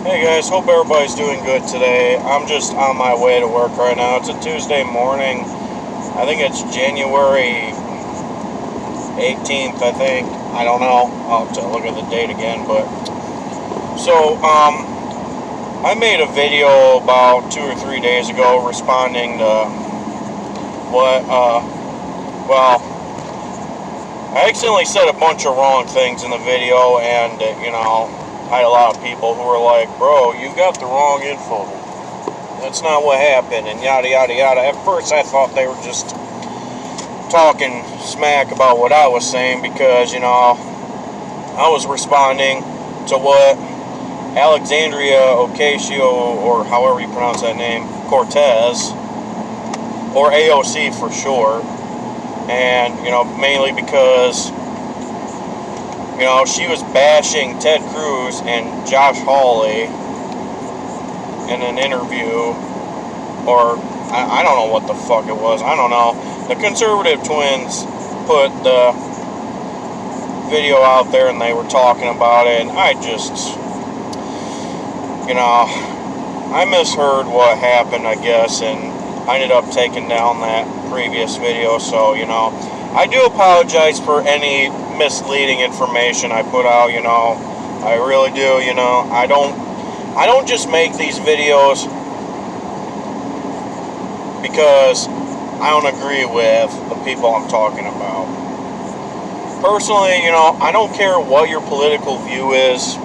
Hey guys, hope everybody's doing good today. I'm just on my way to work right now. It's a Tuesday morning. I think it's January 18th, I think. I don't know. I'll have to look at the date again, but so I made a video about 2 or 3 days ago responding to what well, I accidentally said a bunch of wrong things in the video, and I had a lot of people who were like, bro, you got the wrong info. That's not what happened, and yada, yada, yada. At first, I thought they were just talking smack about what I was saying because, I was responding to what Alexandria Ocasio, or however you pronounce that name, Cortez, or AOC for short, and, mainly because she was bashing Ted Cruz and Josh Hawley in an interview, or I don't know what the fuck it was. I don't know. The conservative twins put the video out there and they were talking about it, and I just, I misheard what happened, I guess, and I ended up taking down that previous video, so, I do apologize for any misleading information I put out, I really do, I don't just make these videos because I don't agree with the people I'm talking about. Personally, I don't care what your political view is.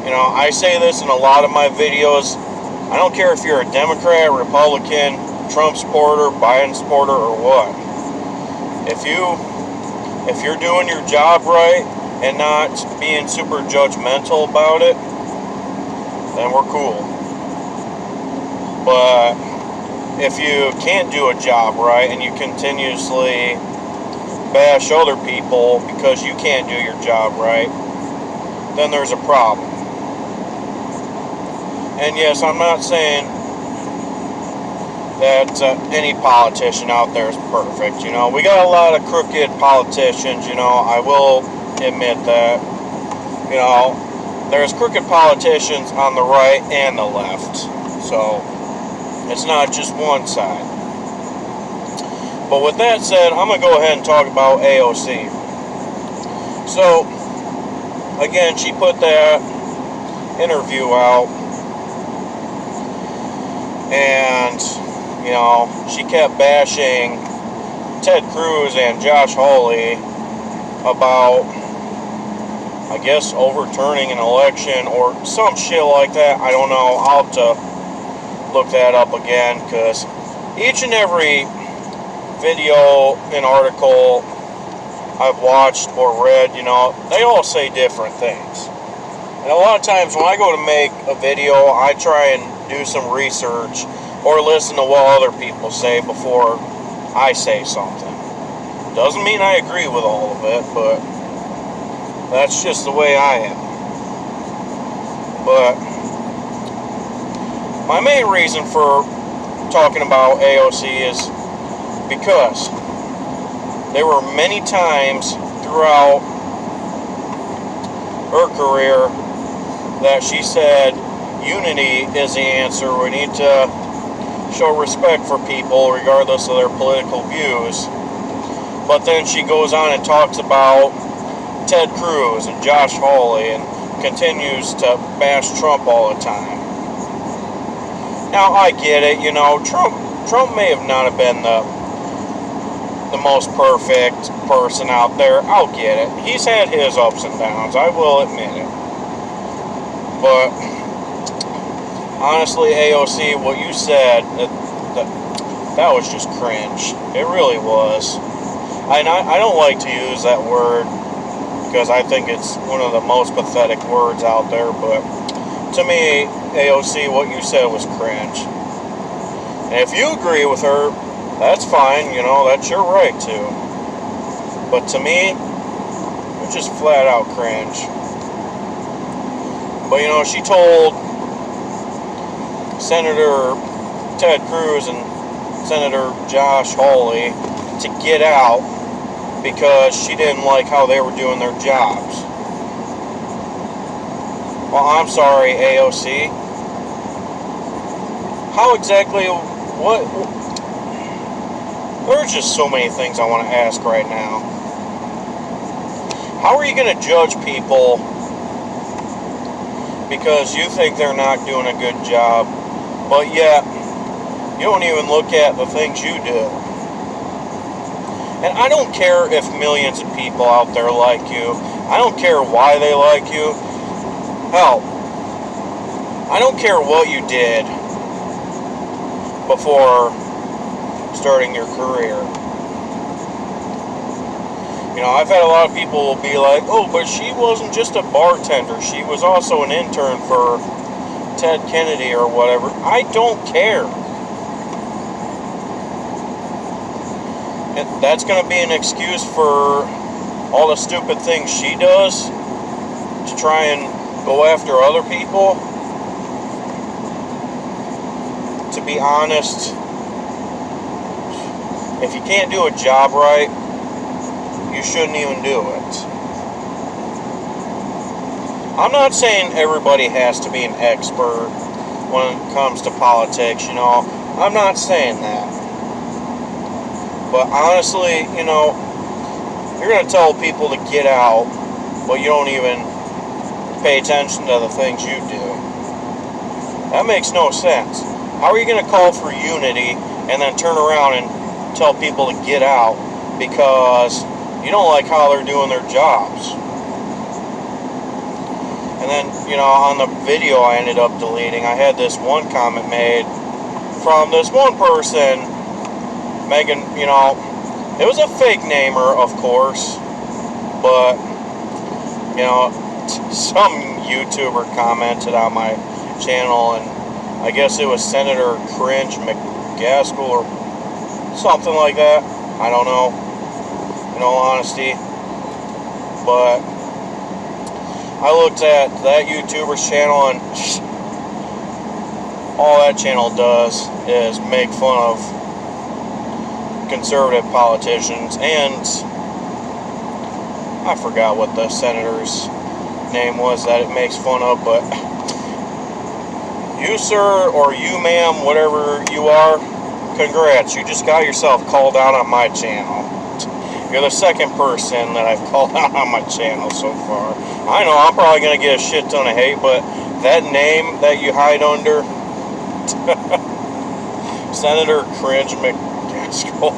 I say this in a lot of my videos. I don't care if you're a Democrat, Republican, Trump supporter, Biden supporter, or what. If you're doing your job right and not being super judgmental about it, then we're cool. But if you can't do a job right and you continuously bash other people because you can't do your job right, then there's a problem. And yes, I'm not saying that any politician out there is perfect. We got a lot of crooked politicians, I will admit that. There's crooked politicians on the right and the left. So, it's not just one side. But with that said, I'm going to go ahead and talk about AOC. So, again, she put that interview out, and she kept bashing Ted Cruz and Josh Hawley about, I guess, overturning an election or some shit like that. I don't know. I'll have to look that up again, because each and every video and article I've watched or read, they all say different things. And a lot of times when I go to make a video, I try and do some research or listen to what other people say before I say something. Doesn't mean I agree with all of it, but that's just the way I am. But my main reason for talking about AOC is because there were many times throughout her career that she said unity is the answer. We need to show respect for people regardless of their political views. But then she goes on and talks about Ted Cruz and Josh Hawley and continues to bash Trump all the time. Now, I get it, Trump may have not have been the most perfect person out there. I'll get it. He's had his ups and downs, I will admit it. But honestly, AOC, what you said, that was just cringe. It really was. I don't like to use that word because I think it's one of the most pathetic words out there, but to me, AOC, what you said was cringe. And if you agree with her, that's fine, that's your right to. But to me, it's just flat out cringe. But she told Senator Ted Cruz and Senator Josh Hawley to get out because she didn't like how they were doing their jobs. Well, I'm sorry, AOC. How exactly, what, there's just so many things I want to ask right now. How are you going to judge people because you think they're not doing a good job, but yet you don't even look at the things you do? And I don't care if millions of people out there like you. I don't care why they like you. Hell, I don't care what you did before starting your career. You know, I've had a lot of people be like, oh, but she wasn't just a bartender. She was also an intern for Ted Kennedy or whatever. I don't care. And that's going to be an excuse for all the stupid things she does to try and go after other people. To be honest, if you can't do a job right, you shouldn't even do it. I'm not saying everybody has to be an expert when it comes to politics, you know. I'm not saying that. But honestly, you know, you're going to tell people to get out, but you don't even pay attention to the things you do. That makes no sense. How are you going to call for unity and then turn around and tell people to get out because you don't like how they're doing their jobs? And then, you know, on the video I ended up deleting, I had this one comment made from this one person, Megan, you know, it was a fake namer, of course, but, you know, some YouTuber commented on my channel, and I guess it was Senator Cringe McGaskill or something like that. I don't know, in all honesty. But I looked at that YouTuber's channel, and all that channel does is make fun of conservative politicians, and I forgot what the senator's name was that it makes fun of, but you, sir, or you, ma'am, whatever you are, congrats, you just got yourself called out on my channel. You're the second person that I've called out on my channel so far. I know I'm probably going to get a shit ton of hate, but that name that you hide under, Senator Cringe McGaskill.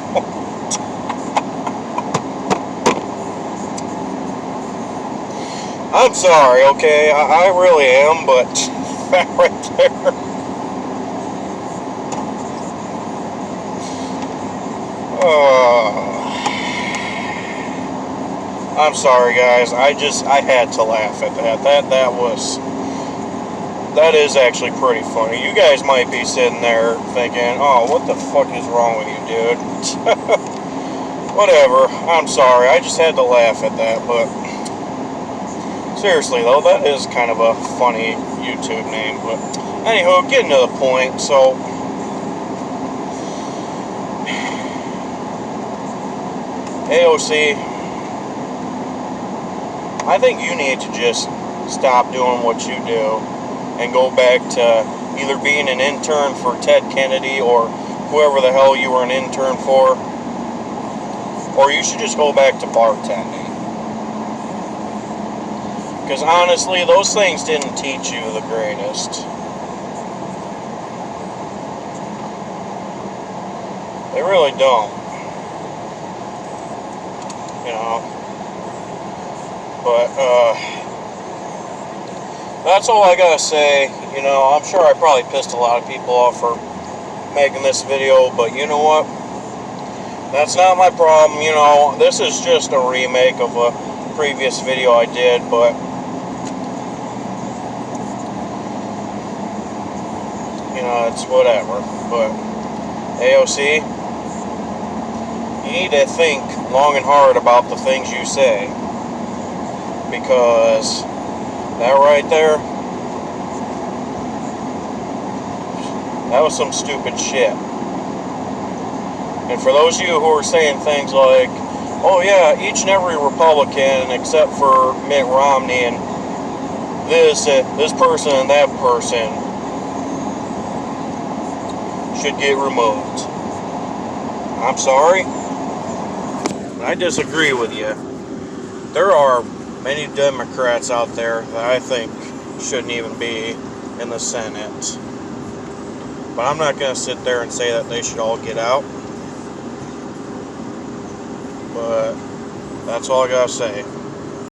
I'm sorry, okay? I really am, but that right there. I'm sorry, guys. I had to laugh at that. That is actually pretty funny. You guys might be sitting there thinking, oh, what the fuck is wrong with you, dude? Whatever. I'm sorry. I just had to laugh at that, but seriously, though, that is kind of a funny YouTube name. But anywho, getting to the point, so AOC, I think you need to just stop doing what you do and go back to either being an intern for Ted Kennedy or whoever the hell you were an intern for, or you should just go back to bartending. Because honestly, those things didn't teach you the greatest. They really don't. You know. But, that's all I gotta say. You know, I'm sure I probably pissed a lot of people off for making this video, but you know what? That's not my problem. You know, this is just a remake of a previous video I did, but you know, it's whatever. But AOC, you need to think long and hard about the things you say, because that right there, that was some stupid shit. And for those of you who are saying things like, oh yeah, each and every Republican except for Mitt Romney and this person and that person should get removed. I'm sorry, I disagree with you. There are many Democrats out there that I think shouldn't even be in the Senate. But I'm not going to sit there and say that they should all get out. But that's all I got to say.